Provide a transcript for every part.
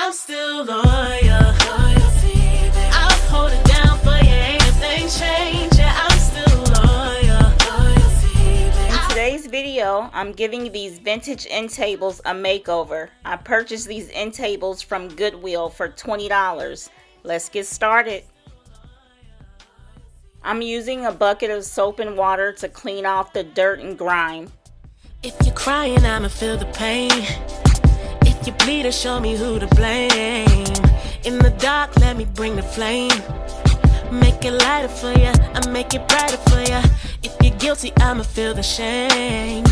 I'm still loyal. I'll hold it down for you, ain't a thing change. Yeah, I'm still loyal. In today's video, I'm giving these vintage end tables a makeover. I purchased these end tables from Goodwill for $20. Let's get started. I'm using a bucket of soap and water to clean off the dirt and grime. If you're crying, I'ma feel the pain. If you bleed, show me who to blame. In the dark, let me bring the flame. Make it lighter for ya, I make it brighter for ya. If you're guilty, I'ma feel the shame.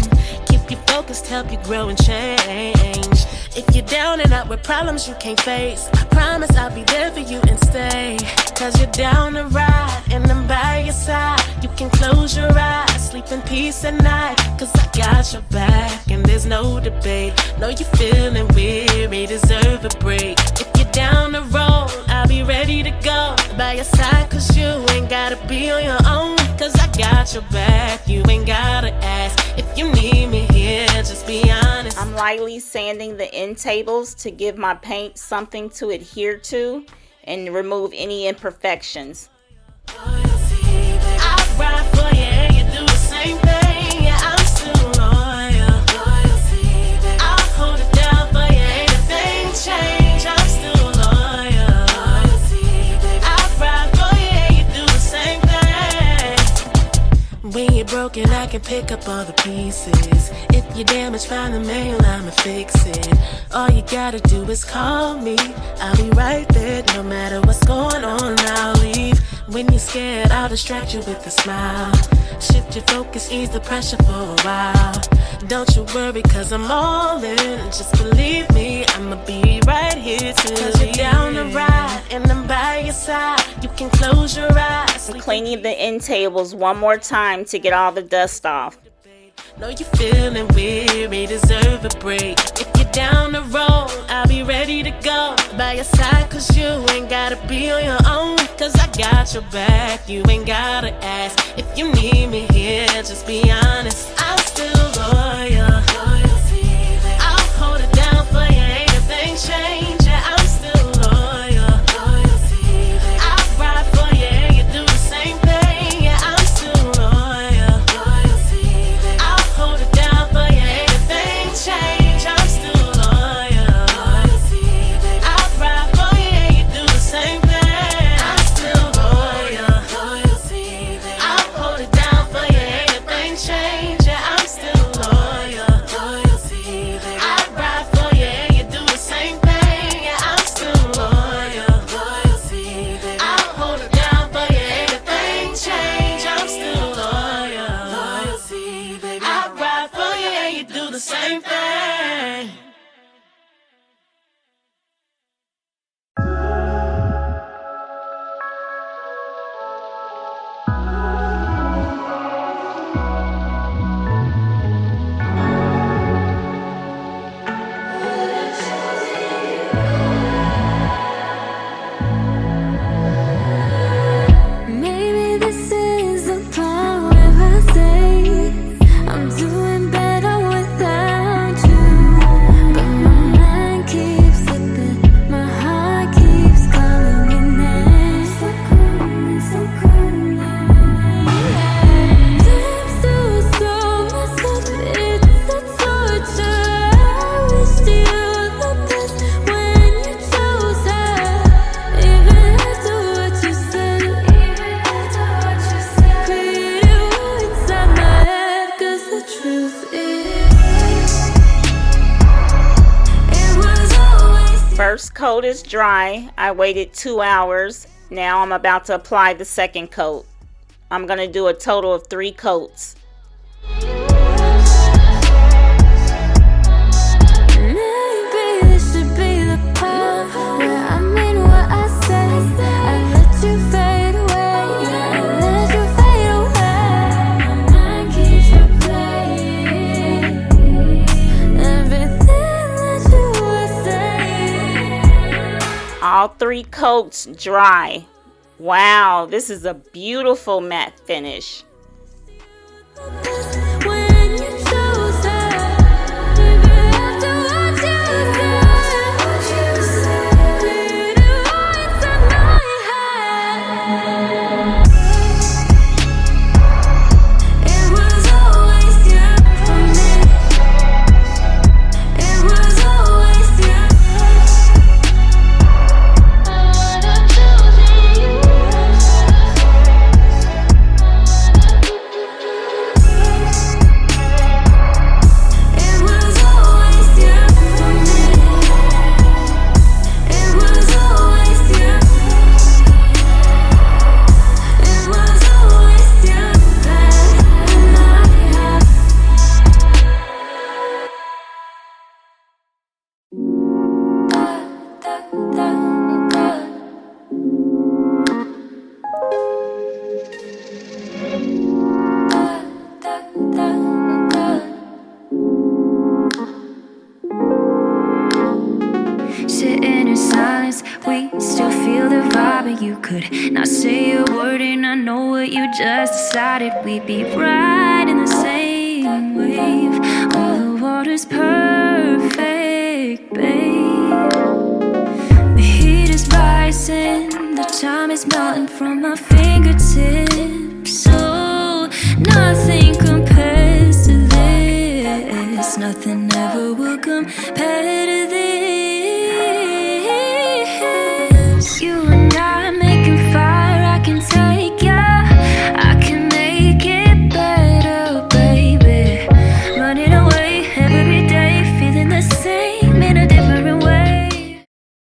Keep you focused, help you grow and change. If you're down and out with problems you can't face, I promise I'll be there for you and stay. Cause you're down to ride, and I'm by your side. You can close your eyes, sleep in peace at night. Cause I got your back, and there's no debate. Know you're feeling weary, deserve a break. If you're down the road, I'll be ready to go by your side. Cause you ain't gotta be on your own. Cause I got your back, you ain't gotta ask. If you need me here, just be honest. I'm lightly sanding the end tables to give my paint something to adhere to and remove any imperfections. I ride for you and you do the same thing. Yeah, I'm still loyal. I'll hold it down for you, ain't a thing change. I'm still loyal. I ride for you and you do the same thing. When you're broken, I can pick up all the pieces. If you're damaged, find the mail, I'ma fix it. All you gotta do is call me. I'll be right there, no matter what's going on, I'll leave. When you're scared, I'll distract you with a smile. Shift your focus, ease the pressure for a while. Don't you worry, cause I'm all in. Just believe me, I'ma be right here till cause you're down the ride, and I'm by your side. You can close your eyes. I'm cleaning the end tables one more time to get all the dust off. Know you're feeling weary, deserve a break. If you're down the road, I'll be ready to go by your side. Cause you ain't gotta be on your own. Cause I got your back, you ain't gotta ask. If you need me here, just be honest. I'm still loyal. I'll hold it down for you, ain't a thing change. Yeah, I'm still loyal. I'll ride for you and you do the same thing. Yeah, I'm still loyal. I'll hold it down for you, ain't a thing change. I'm still loyal. I'll ride for you and you do the same thing. I'm still loyal. I'll hold it down for you, ain't a thing change. Yeah, I'm still loyal. I'll ride for you and you do the same thing. Yeah, I'm still loyal. I'll hold it down for you, ain't a thing change. I'm still loyal. I'll ride for you and you do the same thing. Maybe this is the part where I say I'm doing better without you. But my mind keeps slipping, my heart keeps calling your name. So calling, so calling. Time's so slow, myself, it's a torture. I wish you the best when you chose her. Even after what you said, created war inside my head. 'Cause the truth is, it was always First coat is dry. I waited 2 hours. Now I'm about to apply the second coat. I'm gonna do a total of 3 coats. maybe this should be the part where I mean what I say. I let you fade away, I let you fade away. My mind keeps replaying everything that you were saying. All 3 coats dry. Wow, this is a beautiful matte finish. When you chose her, even after what you said. Sitting in silence, we still feel the vibe, and you could not say a word, and I know what you just decided. We'd be right in the same wave. Oh, the water's perfect, babe. The heat is rising, the time is melting from my face.